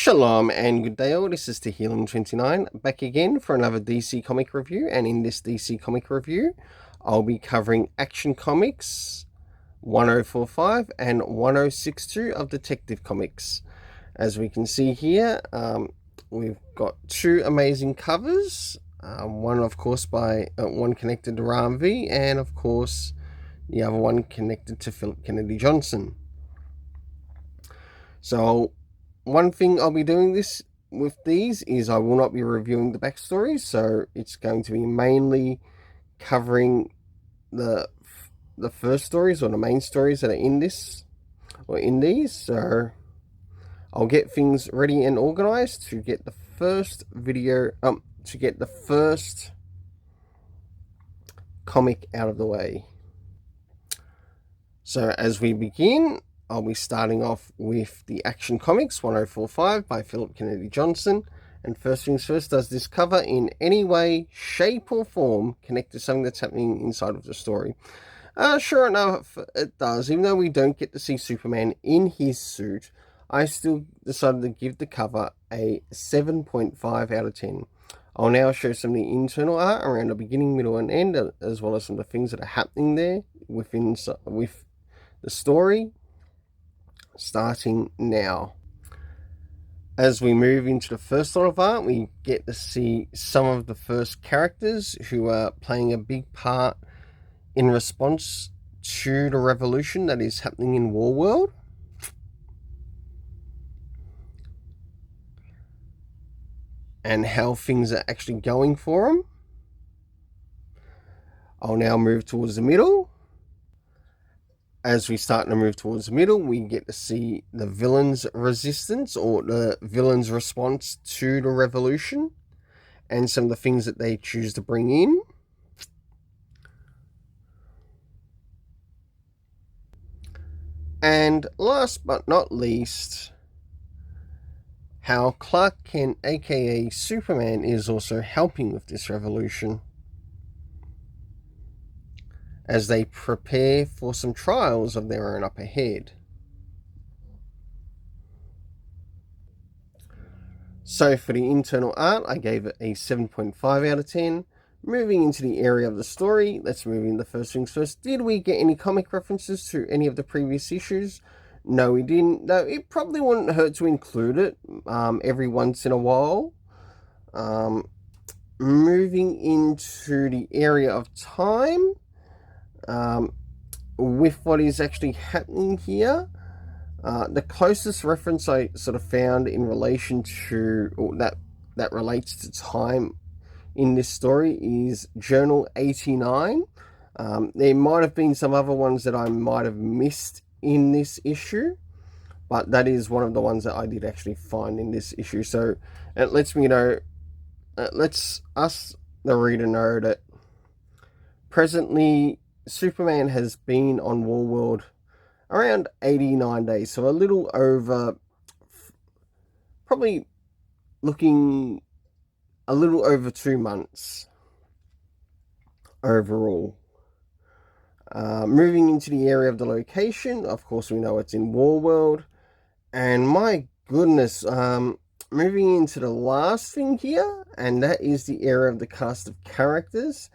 Shalom and good day all, this is the Healing29 back again for another DC comic review, and in this DC comic review I'll be covering Action Comics 1045 and 1062 of Detective Comics. As we can see here, we've got two amazing covers, one of course by one connected to Ram V, and of course the other one connected to Philip Kennedy Johnson. So one thing I'll be doing with these is I will not be reviewing the backstories, so it's going to be mainly covering the first stories, or the main stories that are in this or in these. So I'll get things ready and organized to get the first video, to get the first comic out of the way. So as we begin, I'll be starting off with the Action Comics 1045 by Philip Kennedy Johnson. And first things first, does this cover in any way, shape or form connect to something that's happening inside of the story? Sure enough, it does. Even though we don't get to see Superman in his suit, I still decided to give the cover a 7.5 out of 10. I'll now show some of the internal art around the beginning, middle and end, as well as some of the things that are happening there with the story. Starting now. As we move into the first lot of art, we get to see some of the first characters who are playing a big part in response to the revolution that is happening in Warworld. And how things are actually going for them. I'll now move towards the middle. As we start to move towards the middle, we get to see the villain's resistance, or the villain's response to the revolution, and some of the things that they choose to bring in. And last but not least, how Clark Kent, aka Superman, is also helping with this revolution, as they prepare for some trials of their own up ahead. So for the internal art, I gave it a 7.5 out of 10. Moving into the area of the story, let's move into first things first. Did we get any comic references to any of the previous issues? No, we didn't. Though it probably wouldn't hurt to include it every once in a while. Moving into the area of time, with what is actually happening here, the closest reference I sort of found in relation to, or that relates to time in this story, is Journal 89. There might have been some other ones that I might have missed in this issue, but that is one of the ones that I did actually find in this issue. So it lets me know, lets us, the reader, know that presently Superman has been on Warworld around 89 days, so a little over, probably looking a little over 2 months overall. Moving into the area of the location, of course we know it's in Warworld, and my goodness, moving into the last thing here, and that is the area of the cast of characters,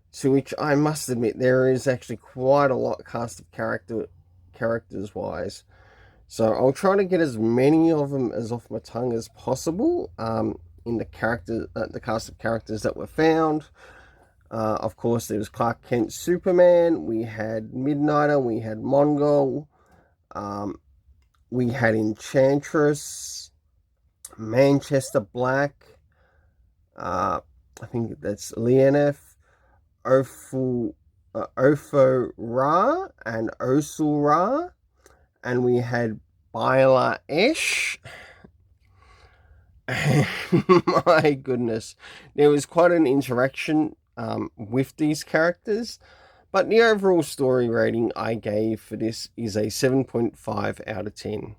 to which I must admit there is actually quite a lot cast of characters wise. So I'll try to get as many of them as off my tongue as possible in the cast of characters that were found. Of course, there was Clark Kent Superman, we had Midnighter, we had Mongol, we had Enchantress, Manchester Black, I think that's Leonef, Opho Ra and Osul Ra, and we had Bila Esh. My goodness, there was quite an interaction with these characters, but the overall story rating I gave for this is a 7.5 out of 10.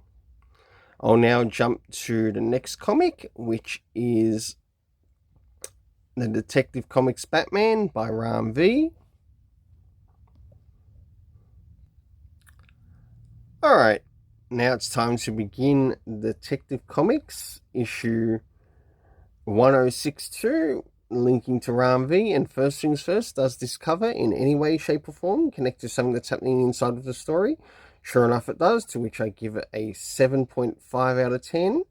I'll now jump to the next comic, which is the Detective Comics Batman by Ram V. Alright, Now it's time to begin Detective Comics, issue 1062, linking to Ram V. And first things first, does this cover in any way, shape, or form connect to something that's happening inside of the story? Sure enough, it does, to which I give it a 7.5 out of 10.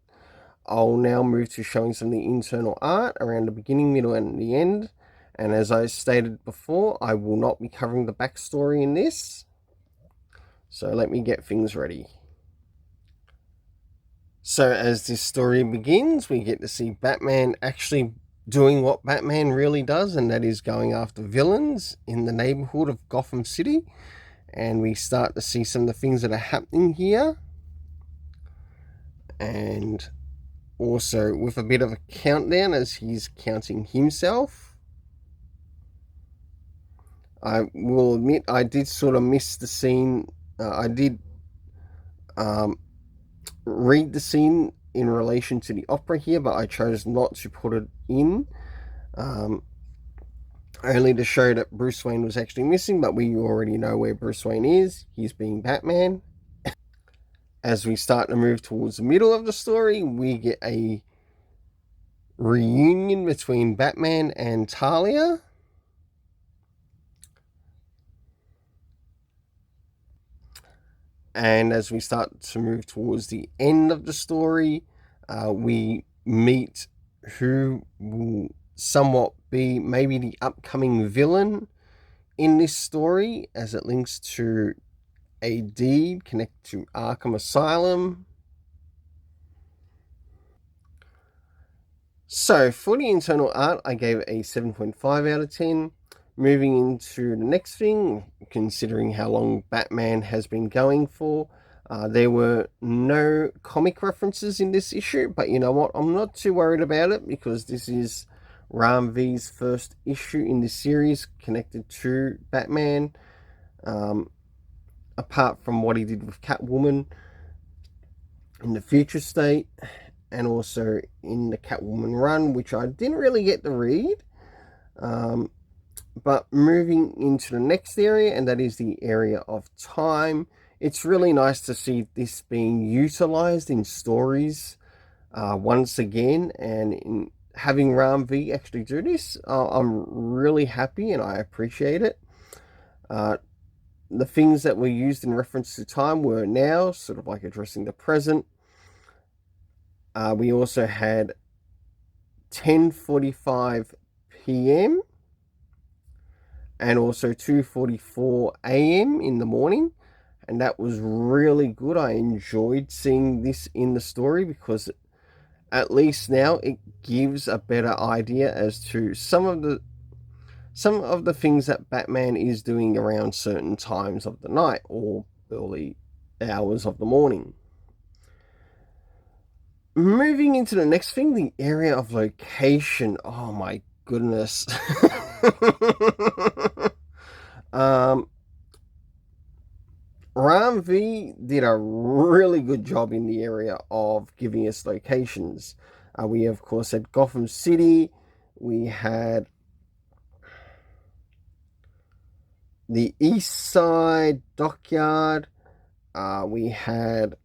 I'll now move to showing some of the internal art around the beginning, middle, and the end. And as I stated before, I will not be covering the backstory in this. So let me get things ready. So as this story begins, we get to see Batman actually doing what Batman really does, and that is going after villains in the neighborhood of Gotham City. And we start to see some of the things that are happening here. And also with a bit of a countdown as he's counting himself. I will admit I did sort of miss the scene. I did read the scene in relation to the opera here, but I chose not to put it in. Only to show that Bruce Wayne was actually missing, but we already know where Bruce Wayne is. He's being Batman. As we start to move towards the middle of the story, we get a reunion between Batman and Talia. And as we start to move towards the end of the story, we meet who will somewhat be maybe the upcoming villain in this story, as it links to a deed connected to Arkham Asylum. So for the internal art, I gave it a 7.5 out of 10. Moving into the next thing, considering how long Batman has been going for, there were no comic references in this issue, but you know what? I'm not too worried about it because this is Ram V's first issue in the series connected to Batman. Apart from what he did with Catwoman in the Future State, and also in the Catwoman run, which I didn't really get to read. But moving into the next area, and that is the area of time, it's really nice to see this being utilized in stories once again, and in having Ram V actually do this, I'm really happy and I appreciate it. The things that were used in reference to time were now, sort of like addressing the present. We also had 10:45 p.m. and also 2:44 a.m. in the morning, and that was really good. I enjoyed seeing this in the story because at least now it gives a better idea as to some of the things that Batman is doing around certain times of the night or early hours of the morning. Moving into the next thing, the area of location. Oh my goodness. Ram V did a really good job in the area of giving us locations. We, of course, had Gotham City. We had the East Side Dockyard. We had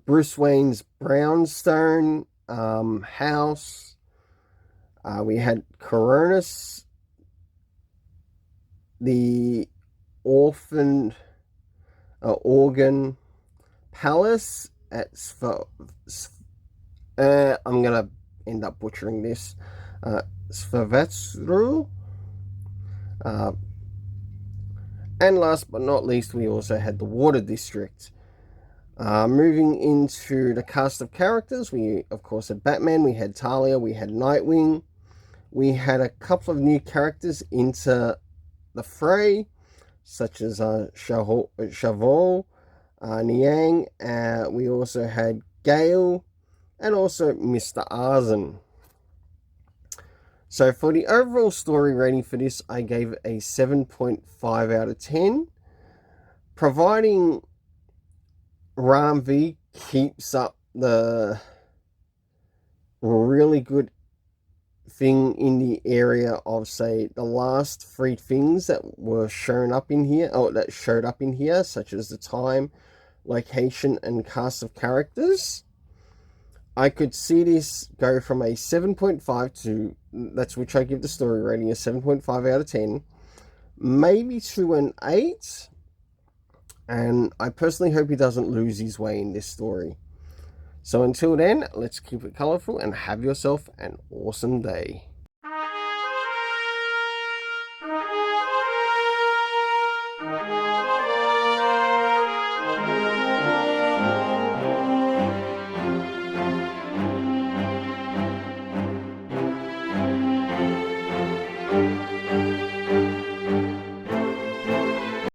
Bruce Wayne's brownstone house. We had Coronis, the Organ Palace at I'm gonna end up butchering this. Svavetsru. And last but not least, we also had the Water District. Moving into the cast of characters, we of course had Batman, we had Talia, we had Nightwing, we had a couple of new characters into the fray, such as Chavol, Niang. We also had Gale, and also Mr. Arzen. So for the overall story rating for this, I gave it a 7.5 out of 10. Providing Ram V keeps up the really good thing in the area of, say, the last 3 things that were shown up in here, or that showed up in here, such as the time, location, and cast of characters, I could see this go from a 7.5 to, that's which I give the story rating, a 7.5 out of 10, maybe to an 8. And I personally hope he doesn't lose his way in this story. So until then, let's keep it colorful and have yourself an awesome day.